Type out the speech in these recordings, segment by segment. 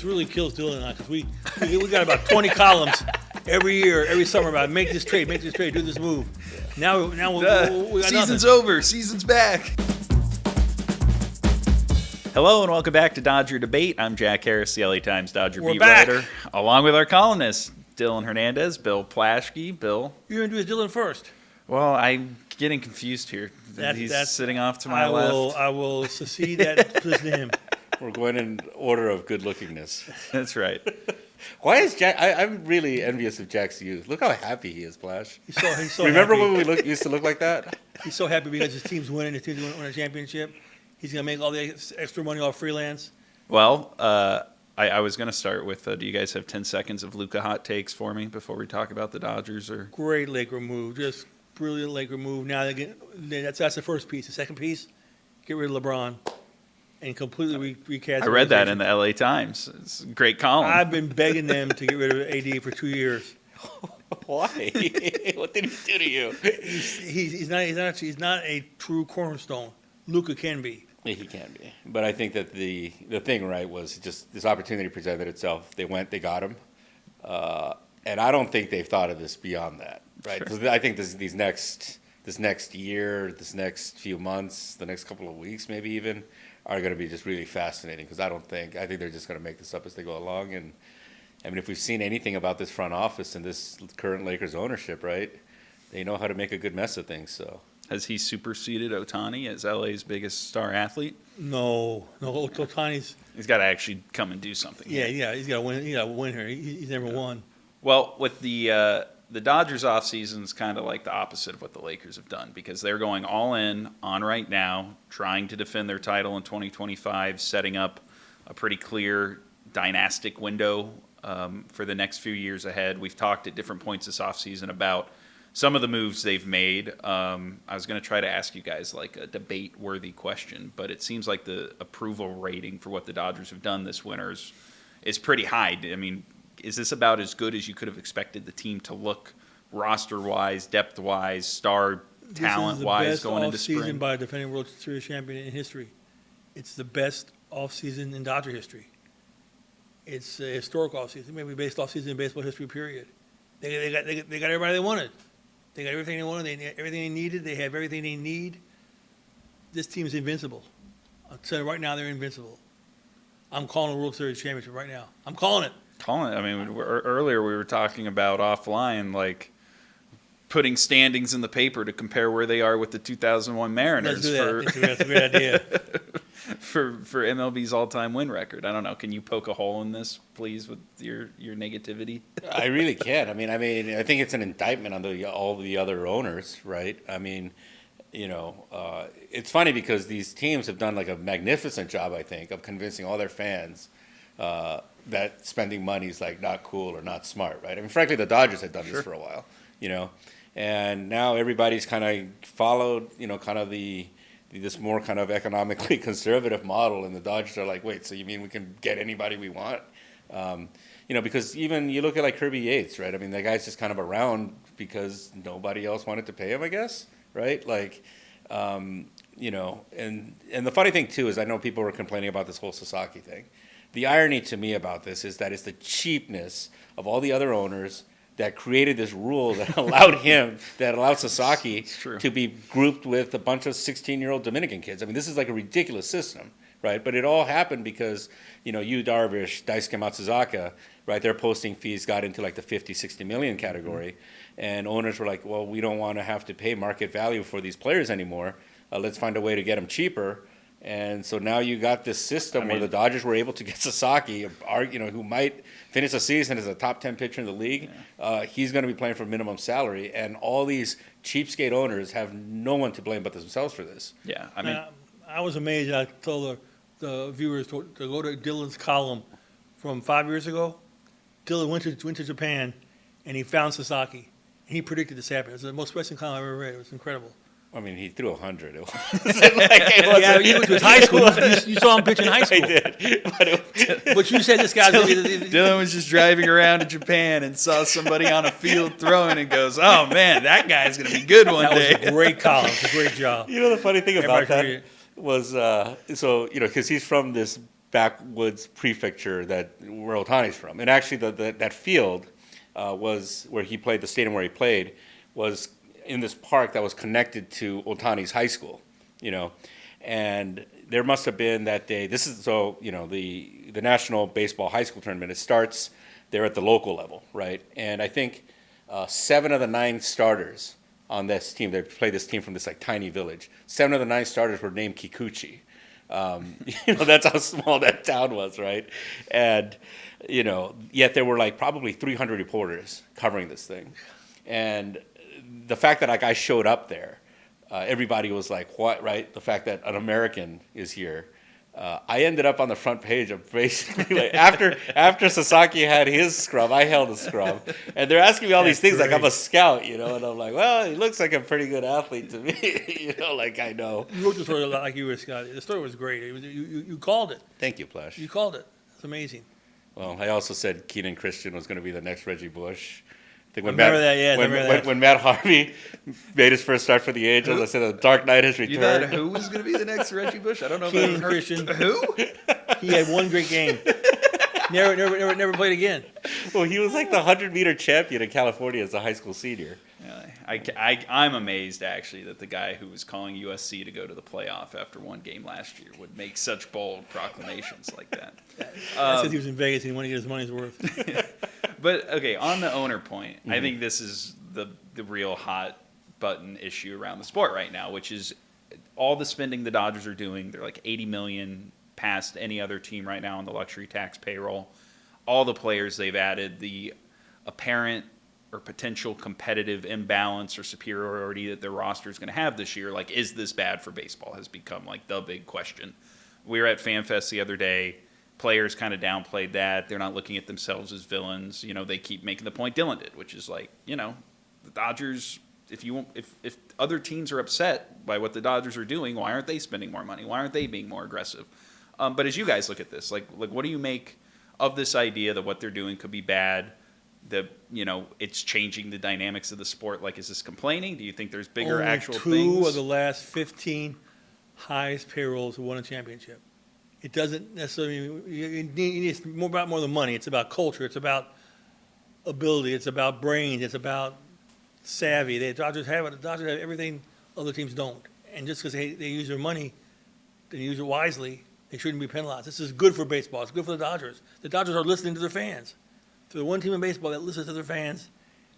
It really kills Dylan and I because we got about 20 columns every year, every summer about make this trade, do this move. Now we got season's nothing. over. Season's back. Hello and welcome back to Dodger Debate. I'm Jack Harris, the LA Times Dodger beat writer, along with our columnists, Dylan Hernández, Bill Plaschke. Bill, You're going to do Dylan first. Well, I'm getting confused here. He's sitting off to my left. I will secede that position to him. We're going in order of good-lookingness. That's right. Why is Jack? I'm really envious of Jack's youth. Look how happy he is, Plash. He's so Remember happy. when we used to look like that? He's so happy because his team's winning. His team's winning a championship. He's going to make all the extra money off freelance. Well, I was going to start with, do you guys have 10 seconds of Luka hot takes for me before we talk about the Dodgers? Or Great Laker move. Just brilliant Laker move. Now that's the first piece. The second piece, get rid of LeBron and completely recast. I read that in the LA Times. It's a great column. I've been begging them to get rid of AD for 2 years. Why? What did he do to you? He's not a true cornerstone. Luka can be. Yeah, he can be. But I think that the thing, right, was just this opportunity presented itself. They went, they got him. And I don't think they've thought of this beyond that, right? Because I think this next year, this next few months, the next couple of weeks maybe even, are going to be just really fascinating because I think they're just going to make this up as they go along. And I mean, if we've seen anything about this front office and this current Lakers ownership, right, they know how to make a good mess of things. So has he superseded Ohtani as LA's biggest star athlete? No, Ohtani's. He's got to actually come and do something. Yeah, he's got to win. He got to win here. He's never won. Well, with the Dodgers offseason is kind of like the opposite of what the Lakers have done because they're going all in on right now, trying to defend their title in 2025, setting up a pretty clear dynastic window for the next few years ahead. We've talked at different points this offseason about some of the moves they've made. I was going to try to ask you guys like a debate-worthy question, but it seems like the approval rating for what the Dodgers have done this winter is pretty high. I mean, is this about as good as you could have expected the team to look roster-wise, depth-wise, star talent-wise going into spring? This is the best offseason by a defending World Series champion in history. It's the best offseason in Dodger history. It's a historic offseason, maybe the best offseason in baseball history, period. They got everybody they wanted. They got everything they wanted. They had everything they needed. They have everything they need. This team is invincible. I'll tell you right now, they're invincible. I'm calling a World Series championship right now. I'm calling it. I mean, earlier we were talking about offline, like putting standings in the paper to compare where they are with the 2001 Mariners. Let's do that. That's a great idea. for MLB's all-time win record. I don't know. Can you poke a hole in this, please, with your negativity? I really can. I mean, I think it's an indictment on all the other owners, right? I mean, it's funny because these teams have done like a magnificent job, I think, of convincing all their fans that spending money is like not cool or not smart, right? I mean, frankly, the Dodgers had done this for a while, and now everybody's kind of followed, kind of this more kind of economically conservative model, and the Dodgers are like, wait, so you mean we can get anybody we want? Because even you look at like Kirby Yates, right? I mean, that guy's just kind of around because nobody else wanted to pay him, I guess, right? Like, and the funny thing too is I know people were complaining about this whole Sasaki thing. The irony to me about this is that it's the cheapness of all the other owners that created this rule that allowed Sasaki to be grouped with a bunch of 16-year-old Dominican kids. I mean, this is like a ridiculous system, right? But it all happened because, Yu Darvish, Daisuke Matsuzaka, right, their posting fees got into like the 50, 60 million category. Mm-hmm. And owners were like, well, we don't want to have to pay market value for these players anymore. Let's find a way to get them cheaper. And so now you got this system where the Dodgers were able to get Sasaki, who might finish the season as a top 10 pitcher in the league. Yeah. He's going to be playing for minimum salary, and all these cheapskate owners have no one to blame but themselves for this. Yeah, I mean, I was amazed. I told the viewers to go to Dylan's column from 5 years ago. Dylan went to Japan, and he found Sasaki, and he predicted this happened. It was the most wrestling column I've ever read. It was incredible. I mean, he threw 100. He went to his high school. You saw him pitch in high school. I did. But you said this guy's Dylan was just driving around to Japan and saw somebody on a field throwing and goes, oh, man, that guy's going to be good one day. That was a great column. It's a great job. The funny thing about that was, because he's from this backwoods prefecture where Ohtani's from. And actually, that field was where he played. The stadium where he played was in this park that was connected to Ohtani's high school. And there must have been that day. This is the National Baseball High School Tournament. It starts there at the local level, right? And I think 7 of the 9 starters on this team, they played this team from this like tiny village. 7 of the 9 starters were named Kikuchi. That's how small that town was, right? And yet there were like probably 300 reporters covering this thing, and the fact that like I showed up there, everybody was like, "What?" Right? The fact that an American is here. I ended up on the front page of basically like after Sasaki had his scrum, I held a scrum, and they're asking me all these things like I'm a scout, and I'm like, well, he looks like a pretty good athlete to me, like I know. You wrote the story a lot like you were a scout. The story was great. You called it. Thank you, Plash. You called it. It's amazing. Well, I also said Keenan Christian was going to be the next Reggie Bush. I think when Matt Harvey made his first start for the Angels, I said the Dark Knight has returned. You thought who was going to be the next Reggie Bush? I don't know. Keenan Christian. Who? He had one great game. Never played again. Well, he was like the 100-meter champion in California as a high school senior. I'm amazed, actually, that the guy who was calling USC to go to the playoff after one game last year would make such bold proclamations like that. Since he was in Vegas, he wanted to get his money's worth. But, okay, on the owner point, I think this is the real hot button issue around the sport right now, which is all the spending the Dodgers are doing. They're like $80 million past any other team right now on the luxury tax payroll. All the players they've added, the apparent or potential competitive imbalance or superiority that their roster is going to have this year, like, is this bad for baseball, has become like the big question. We were at FanFest the other day. Players kind of downplayed that. They're not looking at themselves as villains. They keep making the point Dylan did, which is like, the Dodgers, if other teams are upset by what the Dodgers are doing, why aren't they spending more money? Why aren't they being more aggressive? But as you guys look at this, like what do you make of this idea that what they're doing could be bad? That it's changing the dynamics of the sport. Like, is this complaining? Do you think there's bigger actual things? 2 of the last 15 highest payrolls have won a championship. It doesn't necessarily mean it's more about more than money. It's about culture. It's about ability. It's about brains. It's about savvy. The Dodgers have everything other teams don't. And just because they use their money, they use it wisely, they shouldn't be penalized. This is good for baseball. It's good for the Dodgers. The Dodgers are listening to their fans. They're the one team in baseball that listens to their fans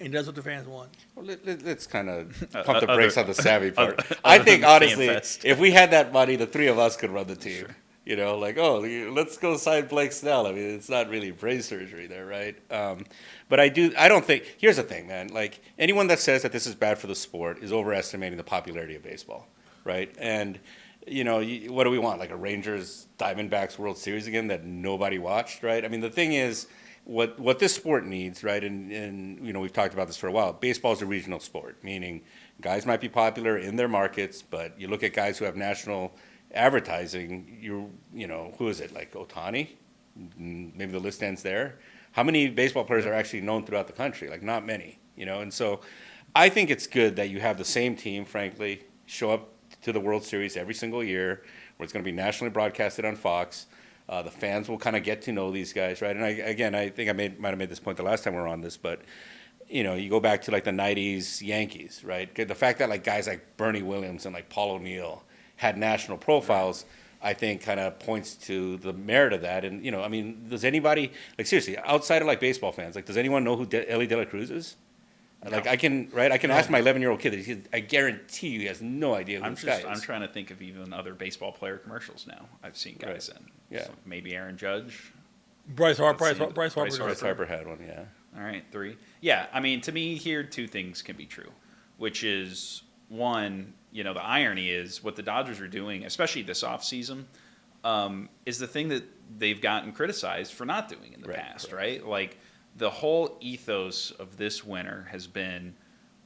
and does what their fans want. Well, let's kind of pump the brakes on the savvy part. I think, honestly, if we had that money, the 3 of us could run the team. Sure. Let's go sign Blake Snell. I mean, it's not really brain surgery there, right? But I don't think, here's the thing, man. Like, anyone that says that this is bad for the sport is overestimating the popularity of baseball, right? And, what do we want? Like a Rangers Diamondbacks World Series again that nobody watched, right? I mean, the thing is, what this sport needs, right, and we've talked about this for a while, baseball is a regional sport, meaning guys might be popular in their markets, but you look at guys who have national advertising, who is it, like Ohtani? Maybe the list ends there. How many baseball players are actually known throughout the country? Like, not many, and so I think it's good that you have the same team, frankly, show up to the World Series every single year, where it's going to be nationally broadcasted on Fox. The fans will kind of get to know these guys, right? And I think I might have made this point the last time we were on this, but you go back to like the '90s Yankees, right? The fact that like guys like Bernie Williams and like Paul O'Neill had national profiles, I think kind of points to the merit of that. And I mean, does anybody, like, seriously, outside of like baseball fans, like, does anyone know who Ellie De La Cruz is? No. Like, I can ask my 11-year-old kid. I guarantee you he has no idea who this guy is. I'm trying to think of even other baseball player commercials now I've seen guys in. Yeah. So maybe Aaron Judge. Bryce Harper had one, yeah. All right, 3. Yeah, I mean, to me here, 2 things can be true, which is, one, the irony is what the Dodgers are doing, especially this offseason, is the thing that they've gotten criticized for not doing in the past, right? Like, the whole ethos of this winter has been,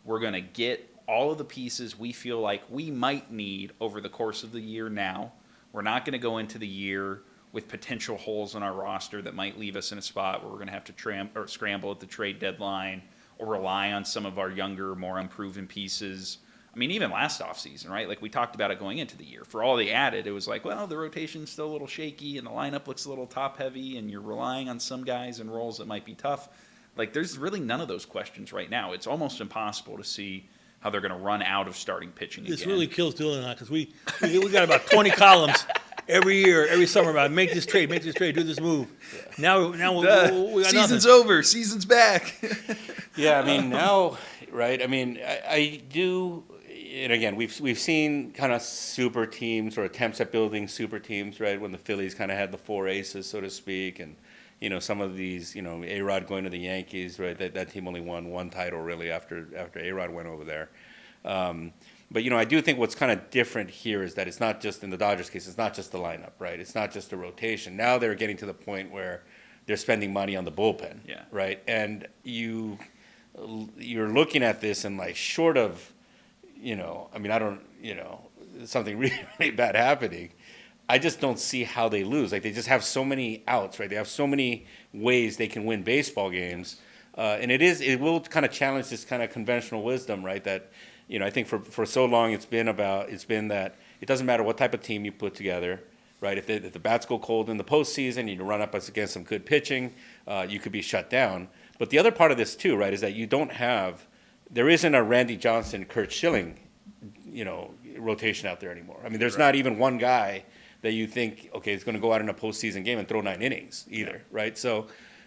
we're going to get all of the pieces we feel like we might need over the course of the year now. We're not going to go into the year with potential holes in our roster that might leave us in a spot where we're going to have to scramble at the trade deadline or rely on some of our younger, more unproven pieces. I mean, even last offseason, right? Like we talked about it going into the year. For all they added, it was like, well, the rotation's still a little shaky and the lineup looks a little top heavy and you're relying on some guys in roles that might be tough. Like there's really none of those questions right now. It's almost impossible to see how they're going to run out of starting pitching This again. really kills Dylan and I because we got about 20 columns every year, every summer about make this trade, do this move. Now we got Season's nothing. over. Season's back. Yeah, I mean now, right? I mean, I do, and again, we've seen kind of super teams or attempts at building super teams, right? When the Phillies kind of had the four aces, so to speak, and some of these, A-Rod going to the Yankees, right? That team only won one title really after A-Rod went over there. But I do think what's kind of different here is that it's not just in the Dodgers case, it's not just the lineup, right? It's not just the rotation. Now they're getting to the point where they're spending money on the bullpen, Yeah. right? And you're looking at this and like short of, I mean, I don't, something really, really bad happening. I just don't see how they lose. Like they just have so many outs, right? They have so many ways they can win baseball games, and it will kind of challenge this kind of conventional wisdom, right? That I think for so long it's been that it doesn't matter what type of team you put together, right? If the bats go cold in the postseason, and you run up against some good pitching, you could be shut down. But the other part of this too, right, is that there isn't a Randy Johnson, Kurt Schilling, rotation out there anymore. I mean, there's not even one guy that you think, okay, is going to go out in a postseason game and throw 9 innings either, right? So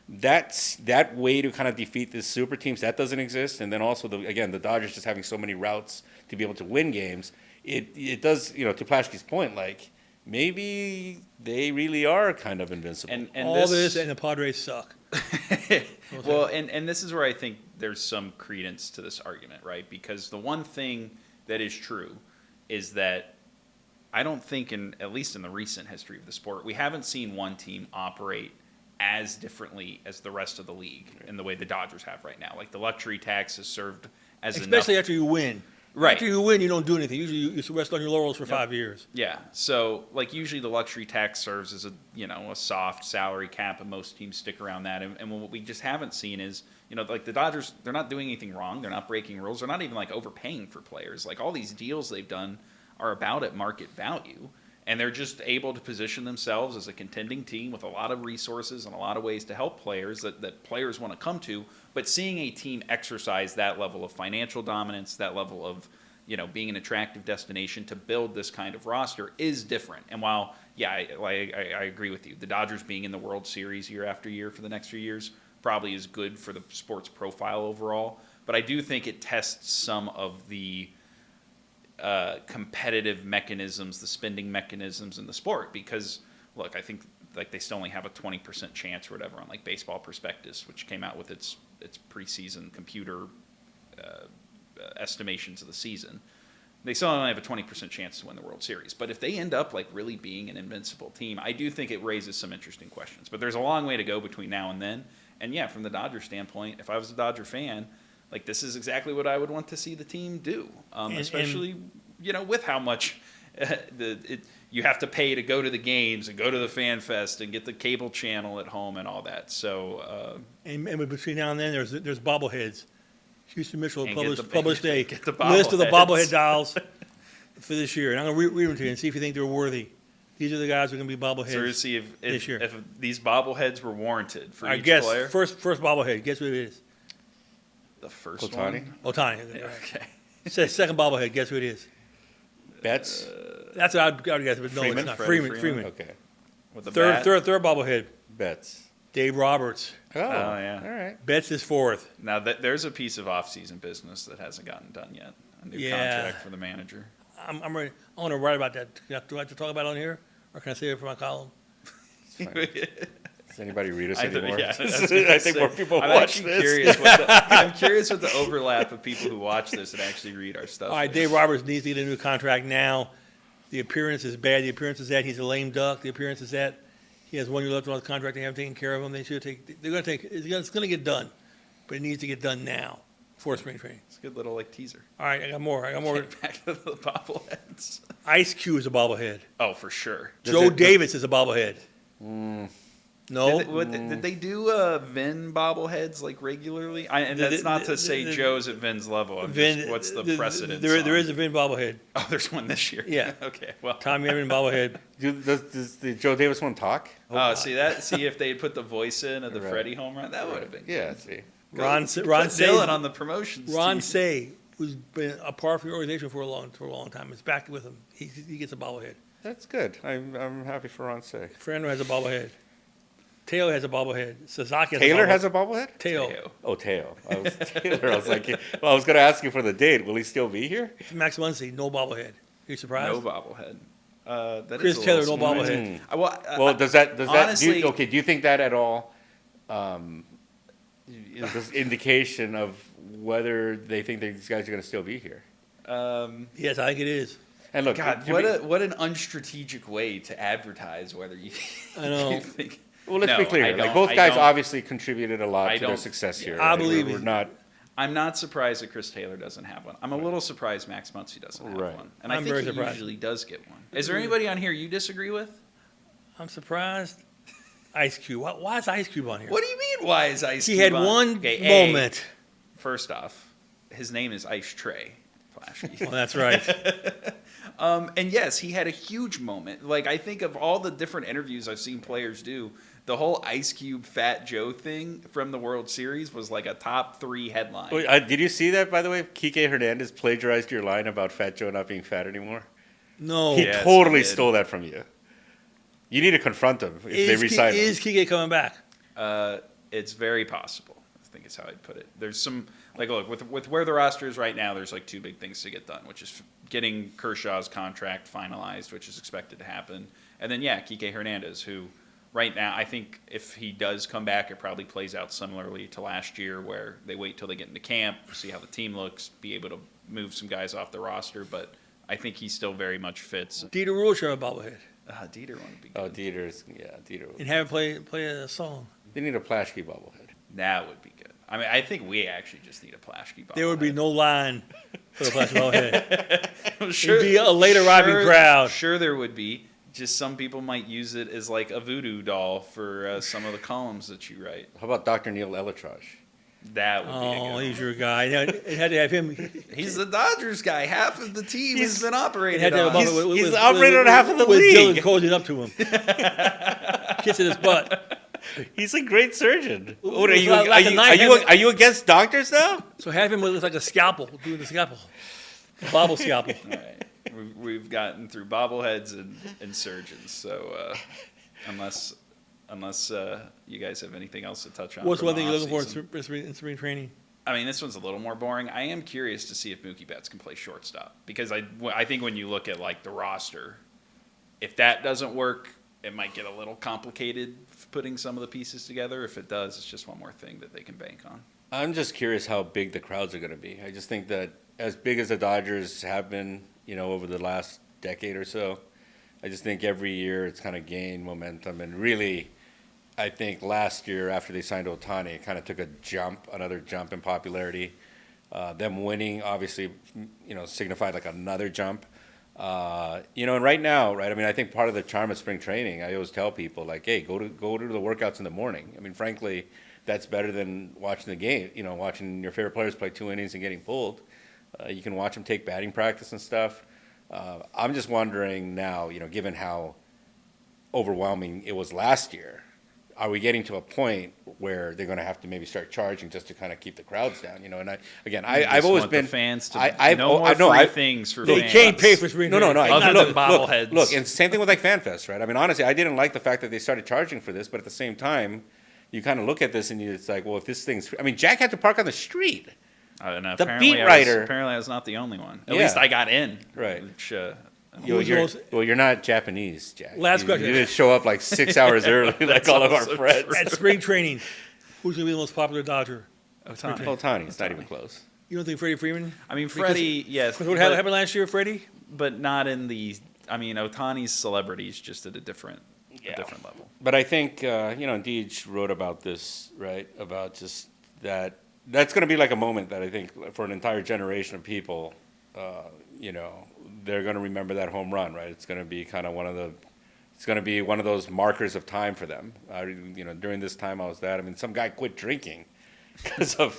that way to kind of defeat these super teams, that doesn't exist. And then also, the Dodgers just having so many routes to be able to win games, it does, to Plaschke's point, like, maybe they really are kind of invincible. And all this and the Padres suck. Well, and this is where I think there's some credence to this argument, right? Because the one thing that is true is that I don't think, at least in the recent history of the sport, we haven't seen one team operate as differently as the rest of the league in the way the Dodgers have right now. Like the luxury tax has served as Especially enough. after you win. Right. After you win, you don't do anything. Usually you rest on your laurels for 5 years. Yeah. So, like, usually the luxury tax serves as a soft salary cap, and most teams stick around that. And what we just haven't seen is, like the Dodgers, they're not doing anything wrong. They're not breaking rules. They're not even, like, overpaying for players. Like, all these deals they've done are about at market value. And they're just able to position themselves as a contending team with a lot of resources and a lot of ways to help players that players want to come to. But seeing a team exercise that level of financial dominance, that level of being an attractive destination to build this kind of roster is different. And while, I agree with you, the Dodgers being in the World Series year after year for the next few years probably is good for the sports profile overall. But I do think it tests some of the competitive mechanisms, the spending mechanisms in the sport, because look, I think like they still only have a 20% chance or whatever on like Baseball Prospectus, which came out with its preseason computer estimations of the season. They still only have a 20% chance to win the World Series. But if they end up like really being an invincible team, I do think it raises some interesting questions. But there's a long way to go between now and then. And yeah, from the Dodger standpoint, if I was a Dodger fan, like this is exactly what I would want to see the team do, especially with how much you have to pay to go to the games and go to the fan fest and get the cable channel at home and all that. So and between now and then, there's bobbleheads. Houston Mitchell And published a get the list of the bobbleheads. bobblehead dolls for this year, and I'm going to read them to you and see if you think they're worthy. These are the guys who are going to be bobbleheads. so to see this year. if these bobbleheads were warranted for I each guess player. first bobblehead. Guess what it is? The first Ohtani? one. Ohtani. Yeah, okay. Second bobblehead. Guess who it is? Betts? That's what I would guess, but no, Freeman? it's not. Freddie Freeman. Freeman? Okay. With the Third bat. bobblehead. Betts. Dave Roberts. Oh, yeah. All right. Betts is fourth. Now there's a piece of off-season business that hasn't gotten done yet. A new Yeah. contract for the manager. I'm ready. I want to write about that. Do I have to talk about it on here, or can I save it for my column? Does anybody read us I anymore? think more people I'm watch actually this. Curious I'm curious what the overlap of people who watch this and actually read our stuff. All right, is. Dave Roberts needs to get a new contract now. The appearance is bad. The appearance is that he's a lame duck. The appearance is that he has 1 year left on his contract. They haven't taken care of him. They're going to take. It's going to get done, but it needs to get done now for spring training. It's a good little like teaser. All right, I got more. Back to the bobbleheads. Ice Cube is a bobblehead. Oh, for sure. Joe Davis is a bobblehead. No. Did they do Vin bobbleheads like regularly? And that's not to say Joe's at Vin's level. I'm just, what's the precedent? There is a Vin bobblehead. Oh, there's one this year. Yeah. Okay. Well, Tommy Edman bobblehead. Does the Joe Davis one talk? oh, see if they had put the voice in of the Right. Freddie home run, that would have been good. Yeah, see. Ron Put Say. Dylan on the promotions. Ron team. Say, who's been a part of the organization for a long time, is back with him. He gets a bobblehead. That's good. I'm happy for Ron Say. Fernando has a bobblehead. Teo has a bobblehead. Sasaki has Taylor a bobblehead. has a bobblehead? Teo. Teo. Oh, Teo. Taylor. I was like, well, I was going to ask you for the date. Will he still be here? Max Muncy, no bobblehead. You surprised? No bobblehead. That Chris is a Taylor, little no surprising. bobblehead. Well, does that honestly- do you think that at all is this indication of whether they think that these guys are going to still be here? Yes, I think it is. And look, God, to what an unstrategic way to advertise whether you. I know. you think, well, let's No, be clear. I Like don't- both I guys don't- obviously contributed a lot I to their don't- success here. I right? believe we're it. not. I'm not surprised that Chris Taylor doesn't have one. I'm a little surprised Max Muncy doesn't have Right. one, and I'm I think very he surprised. usually does get one. Is there anybody on here you disagree with? I'm surprised. Ice Cube. Why is Ice Cube on here? What do you mean? Why is Ice? He Cube had on? one Okay, A, moment. First off, his name is Ice Tray. Plaschke. Well, that's right. And yes, he had a huge moment. Like, I think of all the different interviews I've seen players do, the whole Ice Cube Fat Joe thing from the World Series was like a top 3 headline. Wait, did you see that, by the way? Kike Hernandez plagiarized your line about Fat Joe not being fat anymore. No. He Yes, totally he did. stole that from you. You need to confront him if they resign him. Is Kike coming back? It's very possible, I think is how I'd put it. There's some, like, look, with where the roster is right now, there's like 2 big things to get done, which is getting Kershaw's contract finalized, which is expected to happen. And then, yeah, Kike Hernandez, who right now, I think if he does come back, it probably plays out similarly to last year, where they wait till they get into camp, see how the team looks, be able to move some guys off the roster. But I think he still very much fits. Dieter Rule should have a bobblehead. Dieter would be good. Oh, Dieter. And have him play a song. They need a Plaschke bobblehead. That would be good. I mean, I think we actually just need a Plaschke bobblehead. There would be no line for the plastic bobblehead. Sure, It'd be a late arriving crowd. Sure, there would be. Just some people might use it as like a voodoo doll for some of the columns that you write. How about Dr. Neil Elitrage? That would be a Oh, good he's one. your guy. It had to have him. He's the Dodgers guy. Half of the team has been operated It had to have a on. bobblehead He's the operator on half of the with league. Dylan cozying up to him, kissing his butt. He's a great surgeon. Ooh, What, like are you against doctors now? So have him with like a scalpel, doing the scalpel, bobble scalpel. All right. We've gotten through bobbleheads and surgeons. So unless you guys have anything else to touch on. What's from one the thing you're looking for offseason. in spring training? I mean, this one's a little more boring. I am curious to see if Mookie Betts can play shortstop, because I think when you look at like the roster, if that doesn't work, it might get a little complicated putting some of the pieces together. If it does, it's just one more thing that they can bank on. I'm just curious how big the crowds are going to be. I just think that as big as the Dodgers have been, over the last decade or so, I just think every year it's kind of gained momentum. And really, I think last year after they signed Ohtani, it kind of took another jump in popularity. Them winning obviously, signified like another jump. And right now, right? I mean, I think part of the charm of spring training, I always tell people like, hey, go to the workouts in the morning. I mean, frankly, that's better than watching the game. Watching your favorite players play 2 innings and getting pulled. You can watch them take batting practice and stuff. I'm just wondering now, given how overwhelming it was last year, are we getting to a point where they're going to have to maybe start charging just to kind of keep the crowds down? And I've always been the fans to I things for They fans. can't pay for spring No, training. Other look, than bobbleheads. Look, and same thing with like FanFest, right? I mean, honestly, I didn't like the fact that they started charging for this, but at the same time, you kind of look at this and it's like, well, if this thing's, I mean, Jack had to park on the street. And The apparently beat writer- Apparently, I was not the only one. At Yeah. least I got in. Right. Which, Who's the most- You're not Japanese, Jack. Last you, question. You didn't show up like 6 hours early like all of our also friends. At spring training, who's going to be the most popular Dodger? Ohtani. Ohtani, it's not even close. You don't think Freddie Freeman? I mean, Freddie, yes. Because what happened last year, Freddie? But not in the. I mean, Ohtani's celebrity is just at a different level. But I think, Deej wrote about this, right? About just that. That's going to be like a moment that I think for an entire generation of people, they're going to remember that home run, right? It's going to be kind of it's going to be one of those markers of time for them. You know, during this time I was that. I mean, some guy quit drinking because of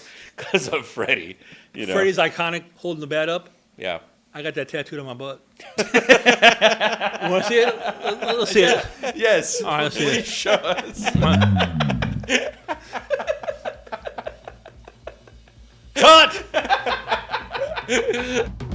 Freddie. You know, Freddie's iconic holding the bat up. yeah. I got that tattooed on my butt. You want to see it? Let's see it. Yes. All right, let's see it. Please show us. Cut.